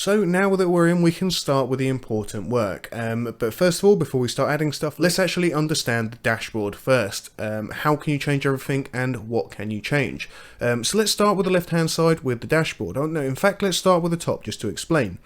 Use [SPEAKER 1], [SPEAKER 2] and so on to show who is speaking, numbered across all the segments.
[SPEAKER 1] So now that we're in, we can start with the important work. But first of all, before we start adding stuff, let's actually understand the dashboard first. How can you change everything and what can you change? So let's start with the left-hand side with the dashboard. Oh no, in fact, let's start with the top just to explain.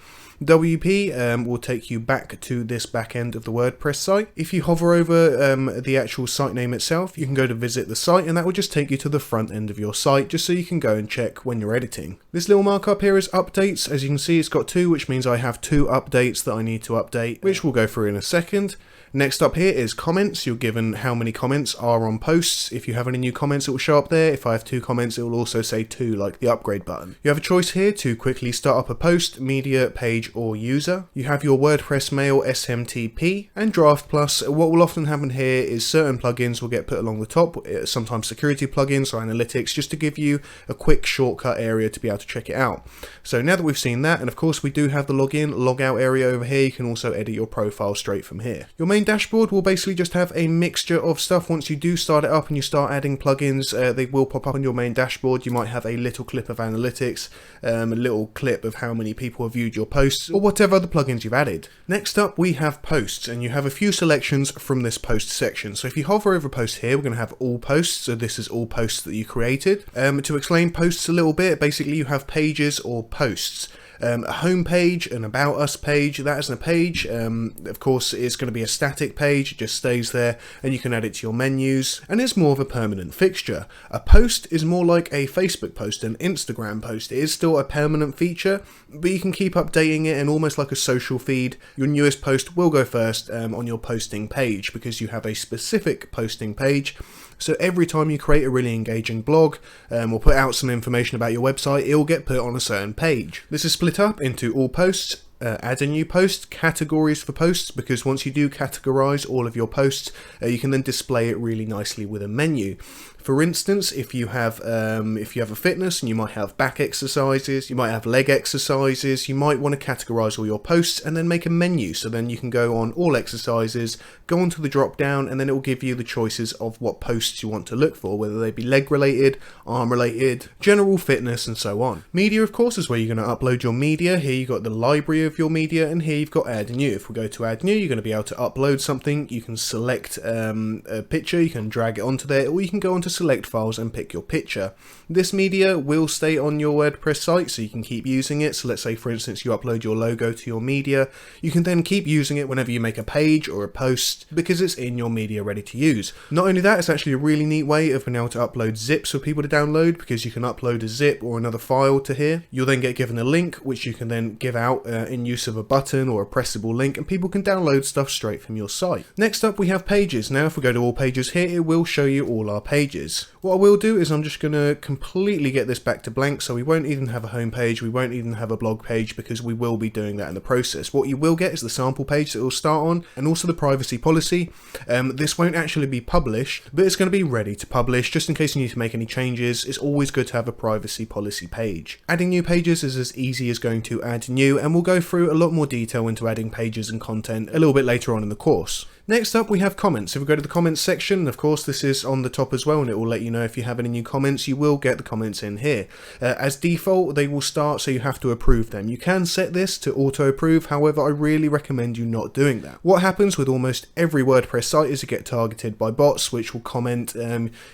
[SPEAKER 1] WP will take you back to this back end of the WordPress site. If you hover over the actual site name itself, you can go to visit the site, and that will just take you to the front end of your site just so you can go and check when you're editing. This little markup here is updates. As you can see, it's got 2, which means I have 2 updates that I need to update, which we'll go through in a second. Next up here is comments. You're given how many comments are on posts. If you have any new comments, it will show up there. If I have 2 comments, it will also say 2, like the upgrade button. You have a choice here to quickly start up a post, media, page, or user. You have your WordPress mail, SMTP, and Draft Plus. What will often happen here is certain plugins will get put along the top, sometimes security plugins or analytics, just to give you a quick shortcut area to be able to check it out. So now that we've seen that, and of course we do have the login, logout area over here, you can also edit your profile straight from here. Your main dashboard will basically just have a mixture of stuff. Once you do start it up and you start adding plugins, they will pop up on your main dashboard. You might have a little clip of analytics, a little clip of how many people have viewed your posts, or whatever other plugins you've added. Next up we have posts, and you have a few selections from this post section. So if you hover over post here, we're going to have all posts. So this is all posts that you created. To explain posts a little bit, basically you have pages or posts. A home page, an about us page, that isn't a page. Of course it's going to be a static page, it just stays there and you can add it to your menus, and it's more of a permanent fixture. A post is more like a Facebook post, an Instagram post. It is still a permanent feature, but you can keep updating it, and almost like a social feed, your newest post will go first on your posting page because you have a specific posting page. So every time you create a really engaging blog or put out some information about your website, it will get put on a certain page. This is split up into all posts, add a new post, categories for posts, because once you do categorize all of your posts, you can then display it really nicely with a menu. For instance, if you have a fitness and you might have back exercises, you might have leg exercises, you might want to categorize all your posts and then make a menu. So then you can go on all exercises, go onto the drop down, and then it will give you the choices of what posts you want to look for, whether they be leg related, arm related, general fitness, and so on. Media, of course, is where you're going to upload your media. Here you've got the library of your media, and here you've got add new. If we go to add new, you're going to be able to upload something. You can select a picture, you can drag it onto there, or you can go onto select files and pick your picture. This media will stay on your WordPress site, so you can keep using it. So let's say, for instance, you upload your logo to your media, you can then keep using it whenever you make a page or a post because it's in your media ready to use. Not only that, it's actually a really neat way of being able to upload zips for people to download, because you can upload a zip or another file to here. You'll then get given a link which you can then give out in use of a button or a pressable link, and people can download stuff straight from your site. Next up we have pages. Now if we go to all pages here, it will show you all our pages. What I will do is I'm just going to completely get this back to blank, so we won't even have a home page, we won't even have a blog page, because we will be doing that in the process. What you will get is the sample page that it will start on, and also the privacy policy. This won't actually be published, but it's going to be ready to publish, just in case you need to make any changes. It's always good to have a privacy policy page. Adding new pages is as easy as going to add new, and we'll go through a lot more detail into adding pages and content a little bit later on in the course. Next up we have comments. If we go to the comments section, of course this is on the top as well, and it will let you know if you have any new comments. You will get the comments in here. As default they will start, so you have to approve them. You can set this to auto approve, however I really recommend you not doing that. What happens with almost every WordPress site is you get targeted by bots which will comment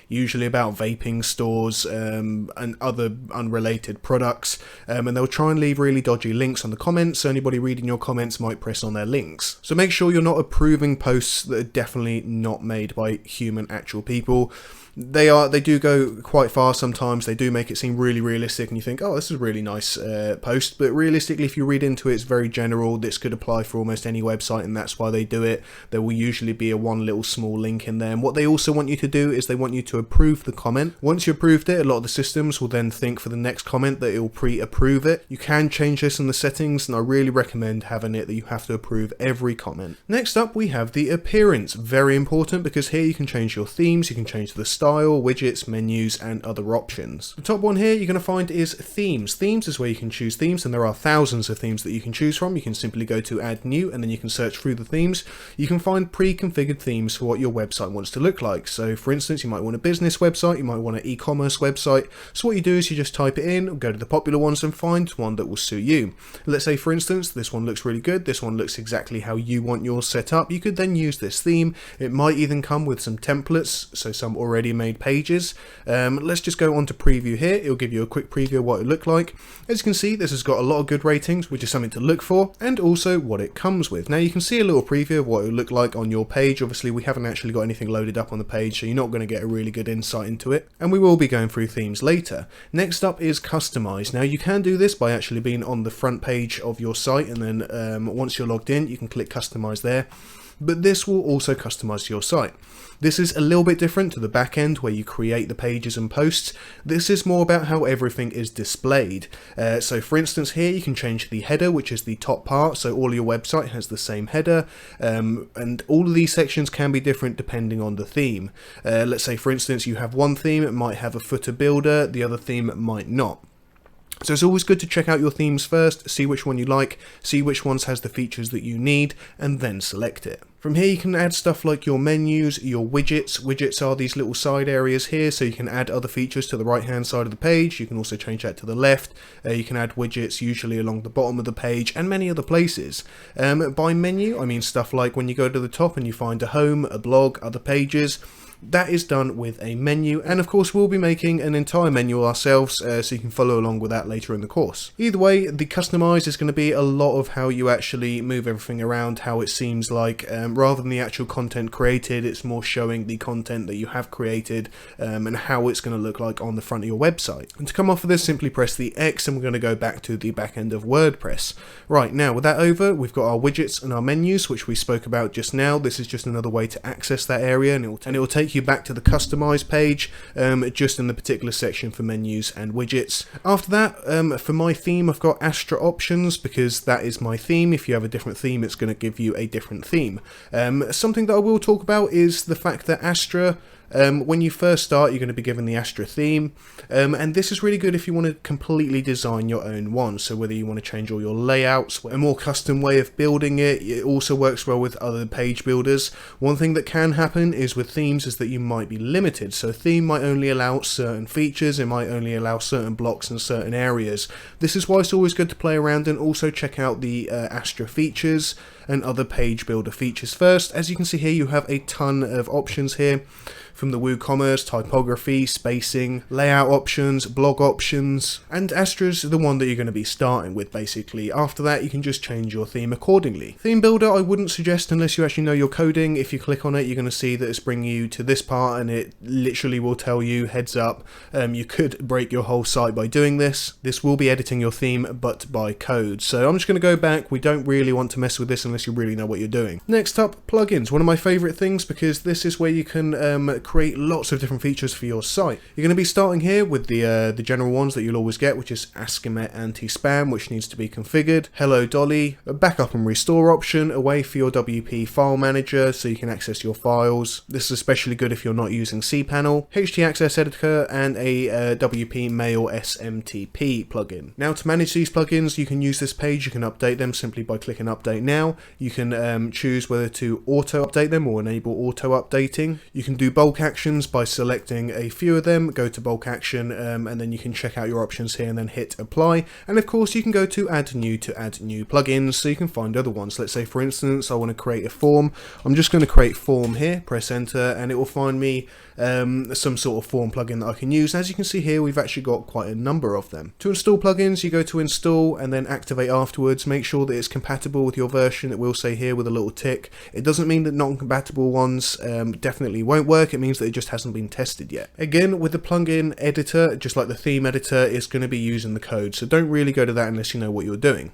[SPEAKER 1] usually about vaping stores and other unrelated products, and they'll try and leave really dodgy links on the comments, so anybody reading your comments might press on their links. So make sure you're not approving posts that are definitely not made by human actual people. They do go quite far sometimes. They do make it seem really realistic, and you think, oh, this is a really nice post, but realistically if you read into it, it's very general. This could apply for almost any website, and that's why they do it. There will usually be a one little small link in there, and what they also want you to do is they want you to approve the comment. Once you approved it, a lot of the systems will then think for the next comment that it will pre-approve it. You can change this in the settings, and I really recommend having it that you have to approve every comment. Next up we have the appearance. Very important, because here you can change your themes, you can change the style style, widgets, menus, and other options. The top one here you're going to find is themes. Themes is where you can choose themes, and there are thousands of themes that you can choose from. You can simply go to add new, and then you can search through the themes. You can find pre-configured themes for what your website wants to look like. So for instance, you might want a business website, you might want an e-commerce website. So what you do is you just type it in, go to the popular ones and find one that will suit you. Let's say for instance, this one looks really good, this one looks exactly how you want yours set up. You could then use this theme. It might even come with some templates, so some already made pages. Let's just go on to preview here. It'll give you a quick preview of what it looked like. As you can see, this has got a lot of good ratings, which is something to look for, and also what it comes with. Now you can see a little preview of what it will look like on your page. Obviously we haven't actually got anything loaded up on the page, so you're not going to get a really good insight into it, and we will be going through themes later. Next up is customize. Now you can do this by actually being on the front page of your site, and then once you're logged in you can click customize there. But this will also customize your site. This is a little bit different to the back end where you create the pages and posts. This is more about how everything is displayed. So for instance here you can change the header, which is the top part, so all your website has the same header, and all of these sections can be different depending on the theme. Let's say for instance you have one theme, it might have a footer builder, the other theme might not. So it's always good to check out your themes first, see which one you like, see which ones has the features that you need, and then select it. From here you can add stuff like your menus, your widgets. Widgets are these little side areas here, so you can add other features to the right hand side of the page. You can also change that to the left. You can add widgets usually along the bottom of the page and many other places. By menu I mean stuff like when you go to the top and you find a home, a blog, other pages. That is done with a menu, and of course we'll be making an entire menu ourselves, so you can follow along with that later in the course. Either way, the customize is going to be a lot of how you actually move everything around, how it seems like, rather than the actual content created, it's more showing the content that you have created, and how it's going to look like on the front of your website. And to come off of this, simply press the X and we're going to go back to the back end of WordPress. Right, now with that over, we've got our widgets and our menus, which we spoke about just now. This is just another way to access that area, and it will take you back to the customize page, just in the particular section for menus and widgets. After that, for my theme I've got Astra options because that is my theme. If you have a different theme it's going to give you a different theme. Something that I will talk about is the fact that Astra, when you first start you're going to be given the Astra theme, and this is really good if you want to completely design your own one. So whether you want to change all your layouts, a more custom way of building it. It also works well with other page builders. One thing that can happen is with themes is that you might be limited. So a theme might only allow certain features, it might only allow certain blocks in certain areas. This is why it's always good to play around and also check out the Astra features and other page builder features first. As you can see here you have a ton of options here, from the WooCommerce, typography, spacing, layout options, blog options, and Astra's the one that you're going to be starting with basically. After that you can just change your theme accordingly. Theme builder I wouldn't suggest unless you actually know your coding. If you click on it you're going to see that it's bringing you to this part and it literally will tell you, heads up, you could break your whole site by doing this. This will be editing your theme but by code. So I'm just going to go back. We don't really want to mess with this unless you really know what you're doing. Next up, plugins. One of my favorite things because this is where you can create lots of different features for your site. You're going to be starting here with the general ones that you'll always get, which is Askimet anti-spam, which needs to be configured, Hello Dolly, a backup and restore option, a way for your WP file manager so you can access your files. This is especially good if you're not using cPanel, htaccess editor, and a WP mail SMTP plugin. Now to manage these plugins you can use this page. You can update them simply by clicking update now. You can choose whether to auto update them or enable auto updating. You can do bulk actions by selecting a few of them, go to bulk action, and then you can check out your options here and then hit apply. And of course you can go to add new plugins so you can find other ones. Let's say for instance I want to create a form. I'm just going to create form here, press enter, and it will find me some sort of form plugin that I can use. As you can see here we've actually got quite a number of them. To install plugins you go to install and then activate afterwards. Make sure that it's compatible with your version. It will say here with a little tick. It doesn't mean that non-compatible ones definitely won't work. It means that it just hasn't been tested yet. Again, with the plugin editor, just like the theme editor, it's going to be using the code, so don't really go to that unless you know what you're doing.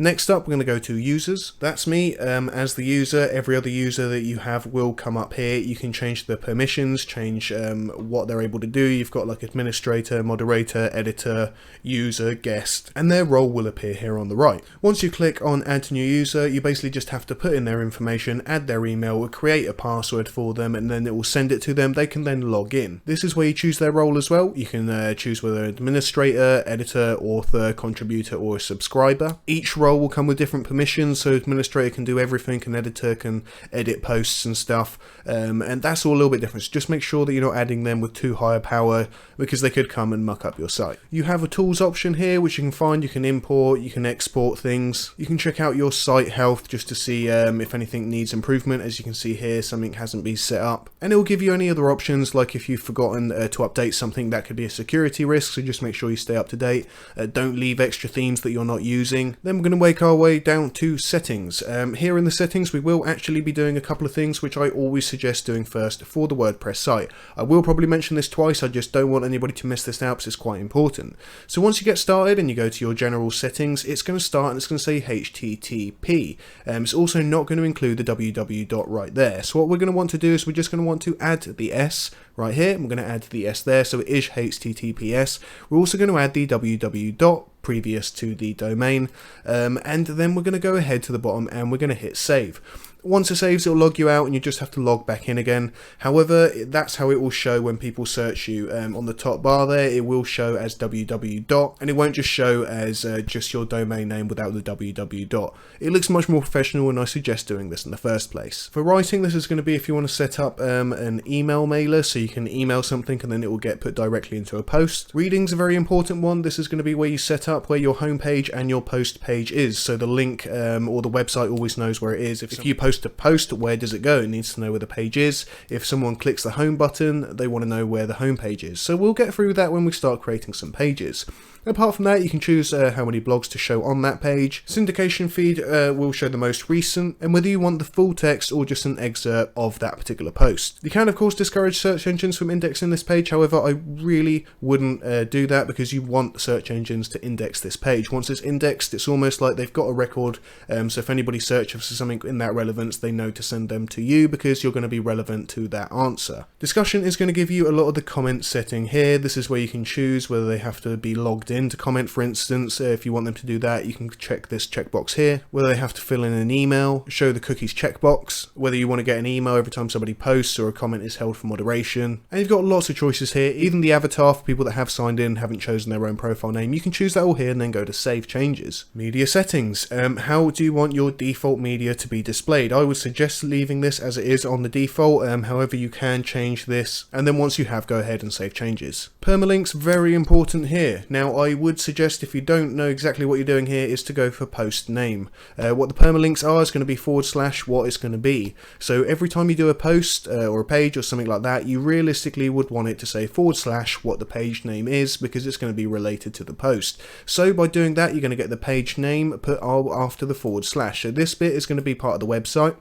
[SPEAKER 1] Next up, we're going to go to users. That's me as the user. Every other user that you have will come up here. You can change the permissions, change what they're able to do. You've got like administrator, moderator, editor, user, guest, and their role will appear here on the right. Once you click on add new user, you basically just have to put in their information, add their email, create a password for them, and then it will send it to them. They can then log in. This is where you choose their role as well. You can choose whether administrator, editor, author, contributor, or a subscriber. Each role will come with different permissions, so administrator can do everything, and editor can edit posts and stuff, and that's all a little bit different. So just make sure that you're not adding them with too high a power, because they could come and muck up your site. You have a tools option here which you can find. You can import, you can export things, you can check out your site health just to see if anything needs improvement. As you can see here, something hasn't been set up, and it will give you any other options, like if you've forgotten to update something that could be a security risk, so just make sure you stay up to date. Don't leave extra themes that you're not using. Then we're going to make our way down to settings. Here in the settings, we will actually be doing a couple of things which I always suggest doing first for the WordPress site. I will probably mention this twice, I just don't want anybody to miss this out because it's quite important. So once you get started and you go to your general settings, it's going to start and it's going to say HTTP. It's also not going to include the www dot right there. So what we're going to want to do is we're just going to want to add the S right here. We're going to add the S there, so it is HTTPS. We're also going to add the www dot previous to the domain, and then we're going to go ahead to the bottom and we're going to hit save. Once it saves, it'll log you out and you just have to log back in again. However, that's how it will show when people search you. On the top bar there, it will show as www dot, and it won't just show as just your domain name without the www dot. It looks much more professional, and I suggest doing this in the first place. For writing, this is going to be if you want to set up an email mailer, so you can email something and then it will get put directly into a post. Reading's a very important one. This is going to be where you set up where your homepage and your post page is, so the link or the website always knows where it is. If you post a post, where does it go? It needs to know where the page is. If someone clicks the home button, they want to know where the home page is. So we'll get through that when we start creating some pages. Apart from that, you can choose how many blogs to show on that page. Syndication feed will show the most recent, and whether you want the full text or just an excerpt of that particular post. You can of course discourage search engines from indexing this page. However, I really wouldn't do that, because you want search engines to index this page. Once it's indexed, it's almost like they've got a record, so if anybody searches for something in that relevance, they know to send them to you because you're going to be relevant to that answer. Discussion is going to give you a lot of the comment setting here. This is where you can choose whether they have to be logged in to comment. For instance, if you want them to do that, you can check this checkbox here. Whether they have to fill in an email, show the cookies checkbox, whether you want to get an email every time somebody posts or a comment is held for moderation. And you've got lots of choices here. Even the avatar for people that have signed in, haven't chosen their own profile name, you can choose that all here and then go to save changes. Media settings. How do you want your default media to be displayed? I would suggest leaving this as it is on the default. However, you can change this, and then once you have, go ahead and save changes. Permalinks, very important here. Now, I would suggest, if you don't know exactly what you're doing here, is to go for post name. What the permalinks are is going to be / what it's going to be. So every time you do a post or a page or something like that, you realistically would want it to say / what the page name is, because it's going to be related to the post. So by doing that, you're going to get the page name put after the / So this bit is going to be part of the website.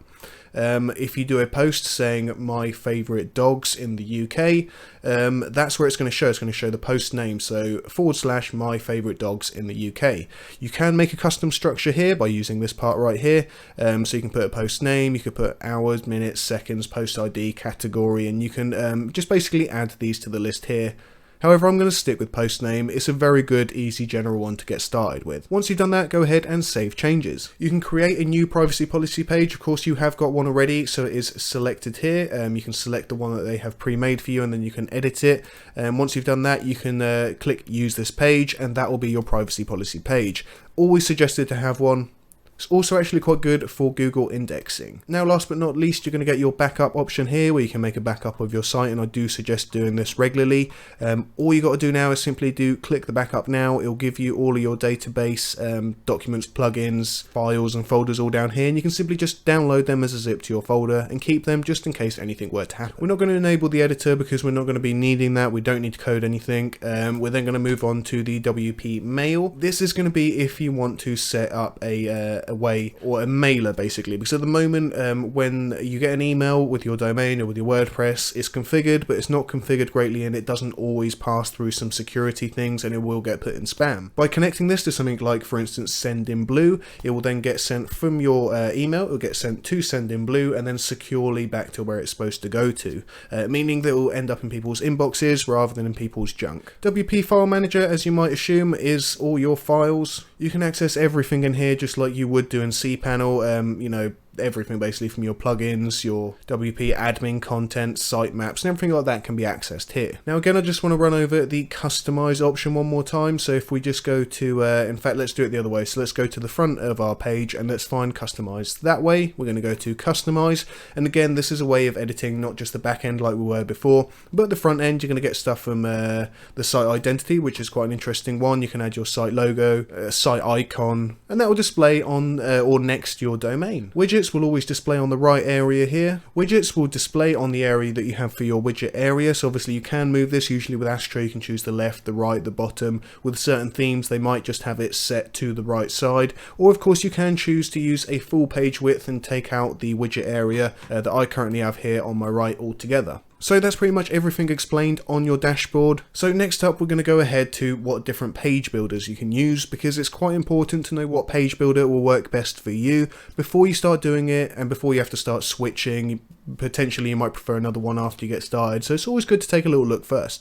[SPEAKER 1] If you do a post saying my favourite dogs in the UK, that's where it's going to show. It's going to show the post name, so / my favourite dogs in the UK. You can make a custom structure here by using this part right here. So you can put a post name, you could put hours, minutes, seconds, post ID, category, and you can just basically add these to the list here. However, I'm going to stick with post name. It's a very good, easy general one to get started with. Once you've done that, go ahead and save changes. You can create a new privacy policy page. Of course, you have got one already, so it is selected here. You can select the one that they have pre-made for you, and then you can edit it. Once you've done that, you can click use this page, and that will be your privacy policy page. Always suggested to have one. It's also actually quite good for Google indexing. Now, last but not least, you're going to get your backup option here, where you can make a backup of your site, and I do suggest doing this regularly. All you got to do now is simply click the backup now. It'll give you all of your database documents, plugins, files and folders all down here, and you can simply just download them as a zip to your folder and keep them just in case anything were to happen. We're not going to enable the editor because we're not going to be needing that. We don't need to code anything. We're then going to move on to the WP mail. This is going to be if you want to set up a a way, or a mailer basically, because at the moment when you get an email with your domain or with your WordPress, it's configured, but it's not configured greatly, and it doesn't always pass through some security things, and it will get put in spam. By connecting this to something like, for instance, Sendinblue, it will then get sent from your email, it will get sent to Sendinblue, and then securely back to where it's supposed to go to, meaning that it will end up in people's inboxes rather than in people's junk. WP File Manager, as you might assume, is all your files. You can access everything in here just like you would do in cPanel, you know, everything basically from your plugins, your WP admin content, sitemaps, and everything like that can be accessed here. Now again, I just want to run over the customize option one more time. So if we just go to, in fact, let's do it the other way. So let's go to the front of our page and let's find customize that way. We're going to go to customize. And again, this is a way of editing not just the back end like we were before, but the front end. You're going to get stuff from the site identity, which is quite an interesting one. You can add your site logo, site icon, and that will display on or next to your domain. Widgets will always display on the right area here. Widgets will display on the area that you have for your widget area. So obviously you can move this. Usually with Astro you can choose the left, the right, the bottom. With certain themes they might just have it set to the right side, or of course you can choose to use a full page width and take out the widget area that I currently have here on my right altogether. So that's pretty much everything explained on your dashboard. So next up, we're going to go ahead to what different page builders you can use, because it's quite important to know what page builder will work best for you before you start doing it and before you have to start switching. Potentially you might prefer another one after you get started, so it's always good to take a little look first.